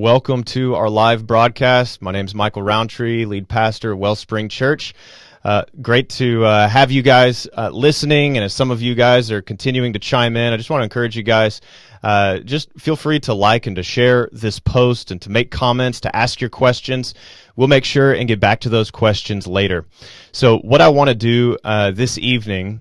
Welcome to our live broadcast. My name is Michael Roundtree, lead pastor at Wellspring Church. Great to have you guys listening, and as some of you guys are continuing to chime in, I just want to encourage you guys, just feel free to like and to share this post and to make comments, to ask your questions. We'll make sure and get back to those questions later. So what I want to do this evening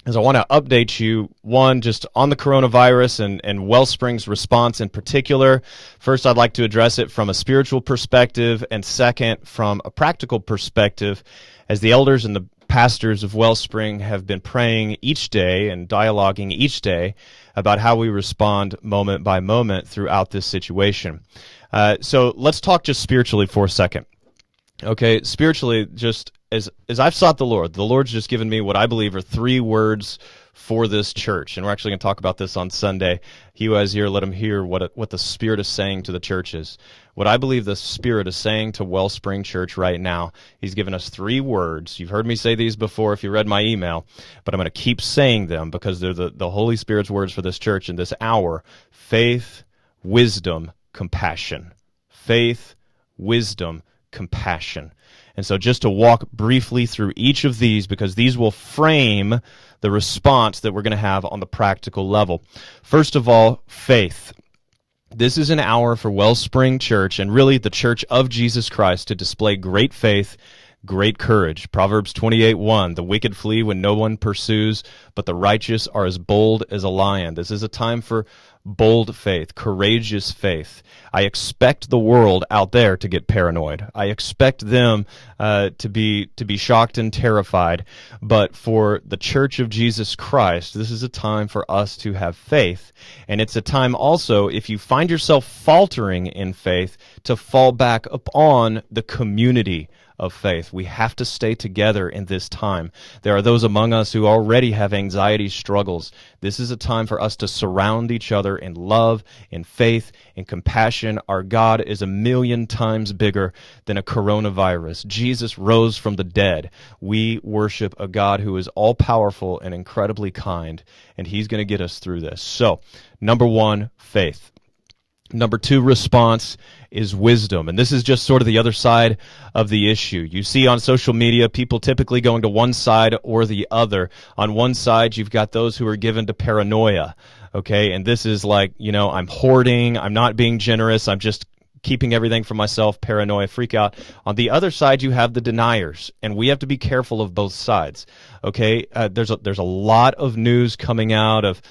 is I want to update you, one, just on the coronavirus and Wellspring's response in particular. First, I'd like to address it from a spiritual perspective, and second, from a practical perspective, as the elders and the pastors of Wellspring have been praying each day and dialoguing each day about how we respond moment by moment throughout this situation. So let's talk just spiritually for a second. Okay, spiritually, just as I've sought the Lord's just given me what I believe are 3 words for this church, and we're actually going to talk about this on Sunday. He who has ear, let him hear what the Spirit is saying to the churches. What I believe the Spirit is saying to Wellspring Church right now, He's given us 3 words. You've heard me say these before if you read my email, but I'm going to keep saying them because they're the Holy Spirit's words for this church in this hour: faith, wisdom, compassion. Faith, wisdom, compassion. And so just to walk briefly through each of these, because these will frame the response that we're going to have on the practical level. First of all, faith. This is an hour for Wellspring Church, and really the Church of Jesus Christ, to display great faith, great courage. Proverbs 28:1, the wicked flee when no one pursues, but the righteous are as bold as a lion. This is a time for bold faith, courageous faith. I expect the world out there to get paranoid. I expect them to be shocked and terrified. But for the Church of Jesus Christ, this is a time for us to have faith. And it's a time also, if you find yourself faltering in faith, to fall back upon the community of faith. We have to stay together in this time. There are those among us who already have anxiety struggles. This is a time for us to surround each other in love, in faith, in compassion. Our God is 1,000,000 times bigger than a coronavirus. Jesus rose from the dead. We worship a God who is all-powerful and incredibly kind, and He's going to get us through this. So, number 1, faith. Number 2 response is wisdom. And this is just sort of the other side of the issue. You see on social media people typically going to one side or the other. On one side, you've got those who are given to paranoia. Okay, and this is like, I'm hoarding, I'm not being generous, I'm just keeping everything for myself, paranoia, freak out. On the other side, you have the deniers, and we have to be careful of both sides. Okay, there's a lot of news coming out of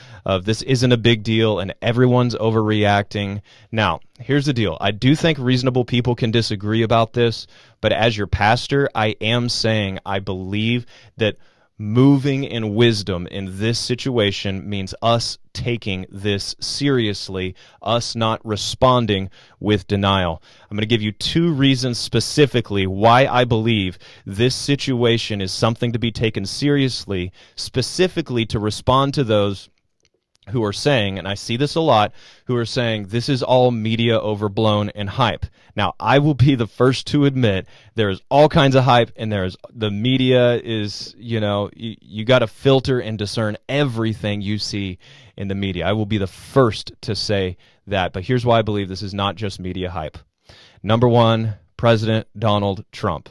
this isn't a big deal, and everyone's overreacting. Now, here's the deal. I do think reasonable people can disagree about this, but as your pastor, I am saying I believe that moving in wisdom in this situation means us taking this seriously, us not responding with denial. I'm going to give you 2 reasons specifically why I believe this situation is something to be taken seriously, specifically to respond to those who are saying, and I see this a lot, who are saying this is all media overblown and hype. Now, I will be the first to admit there's all kinds of hype, and the media is, you got to filter and discern everything you see in the media. I will be the first to say that, but here's why I believe this is not just media hype. Number 1, President Donald Trump.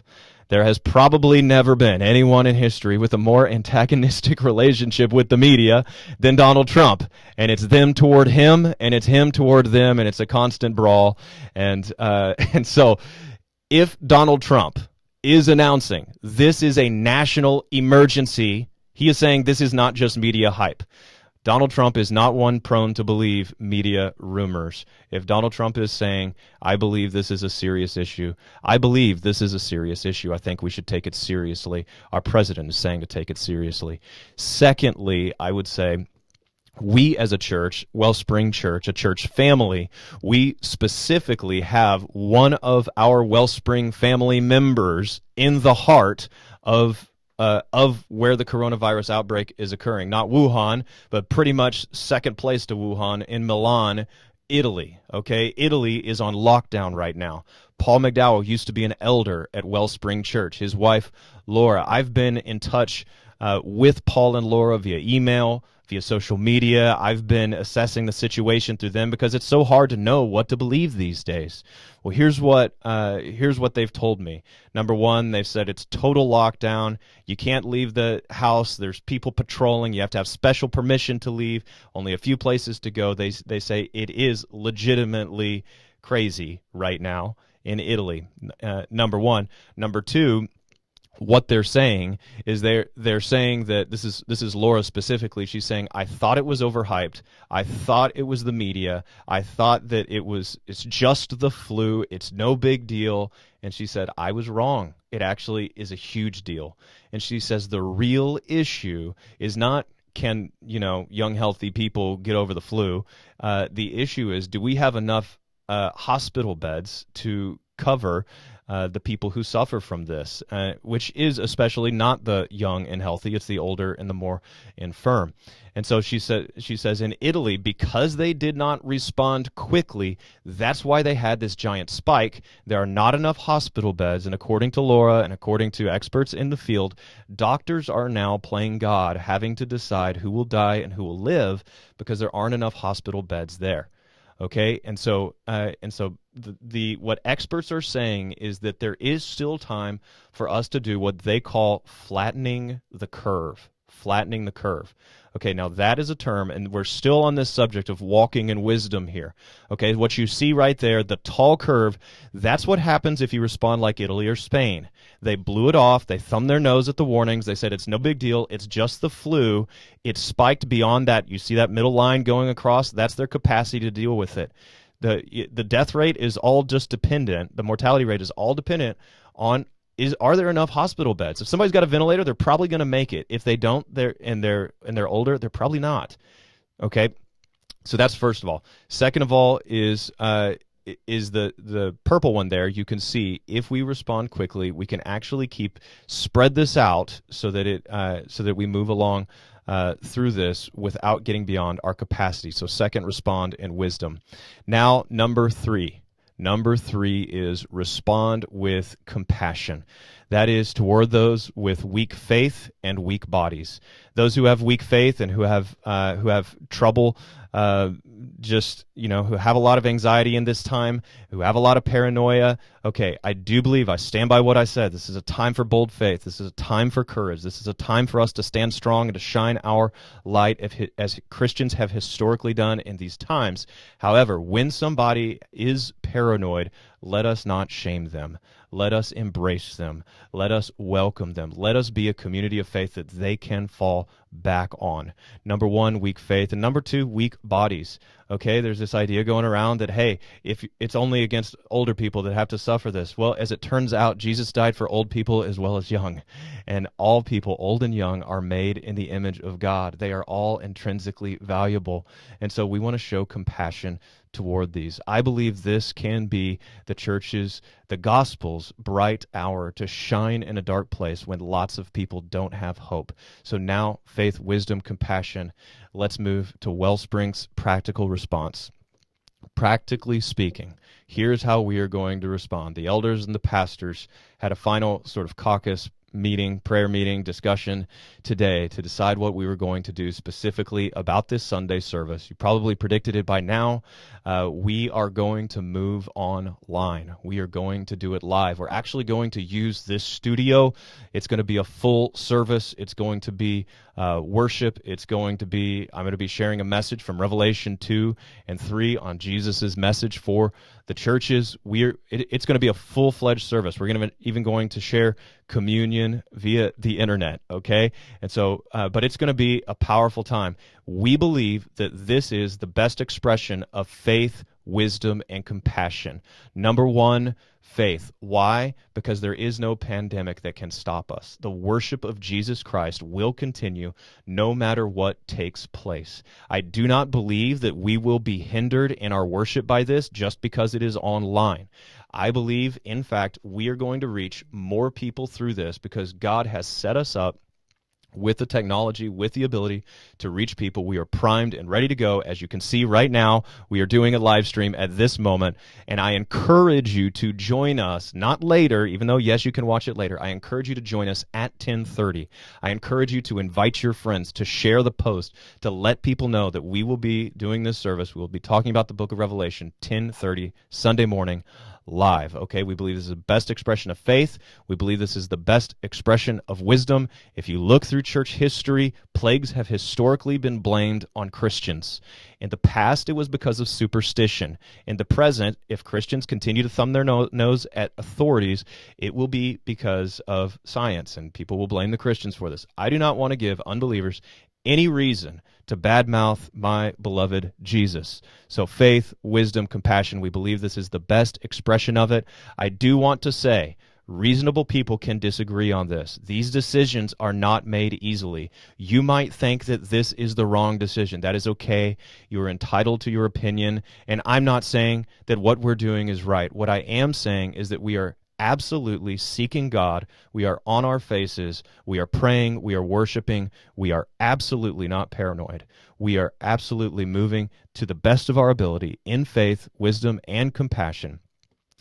There has probably never been anyone in history with a more antagonistic relationship with the media than Donald Trump. And it's them toward him, and it's him toward them, and it's a constant brawl. And so if Donald Trump is announcing this is a national emergency, he is saying this is not just media hype. Donald Trump is not one prone to believe media rumors. If Donald Trump is saying, I believe this is a serious issue, I believe this is a serious issue, I think we should take it seriously. Our president is saying to take it seriously. Secondly, I would say, we as a church, Wellspring Church, a church family, we specifically have one of our Wellspring family members in the heart of where the coronavirus outbreak is occurring. Not Wuhan, but pretty much second place to Wuhan in Milan, Italy. Okay, Italy is on lockdown right now. Paul McDowell used to be an elder at Wellspring Church. His wife, Laura. I've been in touch with Paul and Laura via email, via social media. I've been assessing the situation through them because it's so hard to know what to believe these days. Well, here's what they've told me. Number one, they've said it's total lockdown. You can't leave the house. There's people patrolling. You have to have special permission to leave. Only a few places to go. They say it is legitimately crazy right now in Italy. Number one. Number two, what they're saying is they're saying that this is Laura specifically. She's saying, I thought it was overhyped. I thought it was the media. I thought that it's just the flu. It's no big deal. And she said, I was wrong. It actually is a huge deal. And she says the real issue is not can, young healthy people get over the flu. The issue is, do we have enough hospital beds to cover the people who suffer from this, which is especially not the young and healthy. It's the older and the more infirm. And so she says in Italy, because they did not respond quickly, that's why they had this giant spike. There are not enough hospital beds, and according to Laura and according to experts in the field, doctors are now playing God, having to decide who will die and who will live because there aren't enough hospital beds there. Okay, and so what experts are saying is that there is still time for us to do what they call flattening the curve. Flattening the curve. Okay, now that is a term, and we're still on this subject of walking in wisdom here. Okay, what you see right there, the tall curve, that's what happens if you respond like Italy or Spain. They blew it off. They thumbed their nose at the warnings. They said it's no big deal. It's just the flu. It spiked beyond that. You see that middle line going across? That's their capacity to deal with it. The death rate is all just dependent. The mortality rate is all dependent on are there enough hospital beds? If somebody's got a ventilator, they're probably going to make it. If they don't, they're older, they're probably not. Okay, so that's first of all. Second of all is the purple one there. You can see if we respond quickly, we can actually spread this out so that we move along through this without getting beyond our capacity. So second, respond in wisdom. Now, number three. Number three is respond with compassion. That is toward those with weak faith and weak bodies. Those who have weak faith and who have trouble, who have a lot of anxiety in this time, who have a lot of paranoia. Okay, I do believe, I stand by what I said. This is a time for bold faith. This is a time for courage. This is a time for us to stand strong and to shine our light as Christians have historically done in these times. However, when somebody is paranoid, let us not shame them. Let us embrace them. Let us welcome them. Let us be a community of faith that they can fall back on. Number one, weak faith. And number two, weak bodies. Okay, there's this idea going around that, hey, if it's only against older people that have to suffer this. Well, as it turns out, Jesus died for old people as well as young. And all people, old and young, are made in the image of God. They are all intrinsically valuable. And so we want to show compassion toward these. I believe this can be the gospel's bright hour to shine in a dark place when lots of people don't have hope. So now, faith, wisdom, compassion. Let's move to Wellspring's practical response. Practically speaking, here's how we are going to respond. The elders and the pastors had a final sort of caucus prayer meeting, discussion today to decide what we were going to do specifically about this Sunday service. You probably predicted it by now. We are going to move online. We are going to do it live. We're actually going to use this studio. It's going to be a full service. It's going to be worship. I'm going to be sharing a message from Revelation 2 and 3 on Jesus' message for the churches. It's going to be a full-fledged service. We're even going to share communion via the internet, okay? And so, but it's going to be a powerful time. We believe that this is the best expression of faith, wisdom, and compassion. Number one, faith. Why? Because there is no pandemic that can stop us. The worship of Jesus Christ will continue no matter what takes place. I do not believe that we will be hindered in our worship by this just because it is online. I believe, in fact, we are going to reach more people through this because God has set us up with the technology, with the ability to reach people. We are primed and ready to go. As you can see right now, we are doing a live stream at this moment, and I encourage you to join us, not later, even though, yes, you can watch it later. I encourage you to join us at 10:30. I encourage you to invite your friends, to share the post, to let people know that we will be doing this service. We will be talking about the book of Revelation, 10:30, Sunday morning, live. Okay, we believe this is the best expression of faith. We believe this is the best expression of wisdom. If you look through church history, plagues have historically been blamed on Christians. In the past, it was because of superstition. In the present, if Christians continue to thumb their nose at authorities, it will be because of science, and people will blame the Christians for this. I do not want to give unbelievers any reason to badmouth my beloved Jesus. So faith, wisdom, compassion, we believe this is the best expression of it. I do want to say, reasonable people can disagree on this. These decisions are not made easily. You might think that this is the wrong decision. That is okay. You are entitled to your opinion. And I'm not saying that what we're doing is right. What I am saying is that we are absolutely seeking God. We are on our faces. We are praying. We are worshiping. We are absolutely not paranoid. We are absolutely moving to the best of our ability in faith, wisdom, and compassion.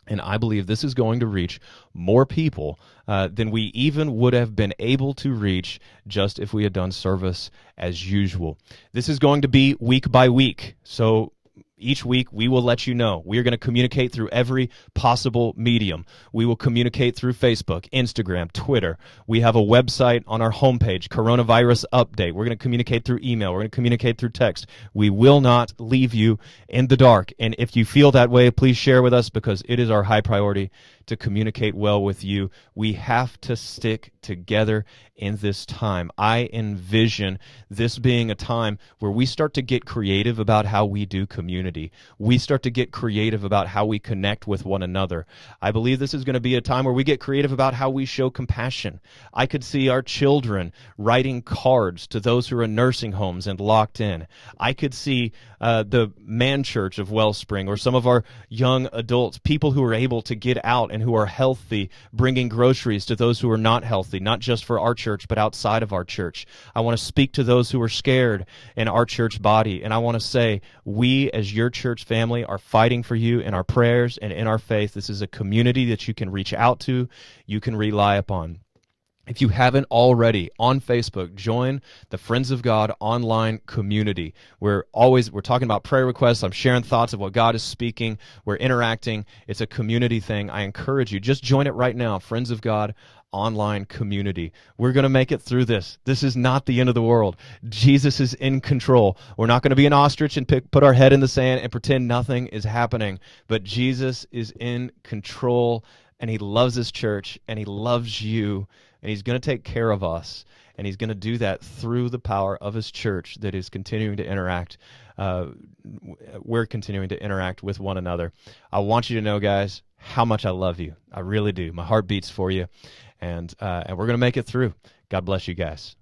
And I believe this is going to reach more people than we even would have been able to reach just if we had done service as usual. This is going to be week by week. So each week, we will let you know. We are going to communicate through every possible medium. We will communicate through Facebook, Instagram, Twitter. We have a website on our homepage, Coronavirus Update. We're going to communicate through email. We're going to communicate through text. We will not leave you in the dark. And if you feel that way, please share with us, because it is our high priority to communicate well with you. We have to stick together in this time. I envision this being a time where we start to get creative about how we do community. We start to get creative about how we connect with one another. I believe this is going to be a time where we get creative about how we show compassion. I could see our children writing cards to those who are in nursing homes and locked in. I could see the man church of Wellspring, or some of our young adults, people who are able to get out and who are healthy, bringing groceries to those who are not healthy, not just for our church, but outside of our church. I want to speak to those who are scared in our church body, and I want to say, we as your church family are fighting for you in our prayers and in our faith. This is a community that you can reach out to, you can rely upon. If you haven't already, on Facebook, join the Friends of God online community. We're talking about prayer requests. I'm sharing thoughts of what God is speaking. We're interacting. It's a community thing. I encourage you, just join it right now, Friends of God online community. We're going to make it through this. This is not the end of the world. Jesus is in control. We're not going to be an ostrich and put our head in the sand and pretend nothing is happening. But Jesus is in control, and he loves his church, and he loves you. And he's going to take care of us, and he's going to do that through the power of his church that is continuing to interact. We're continuing to interact with one another. I want you to know, guys, how much I love you. I really do. My heart beats for you, and we're going to make it through. God bless you guys.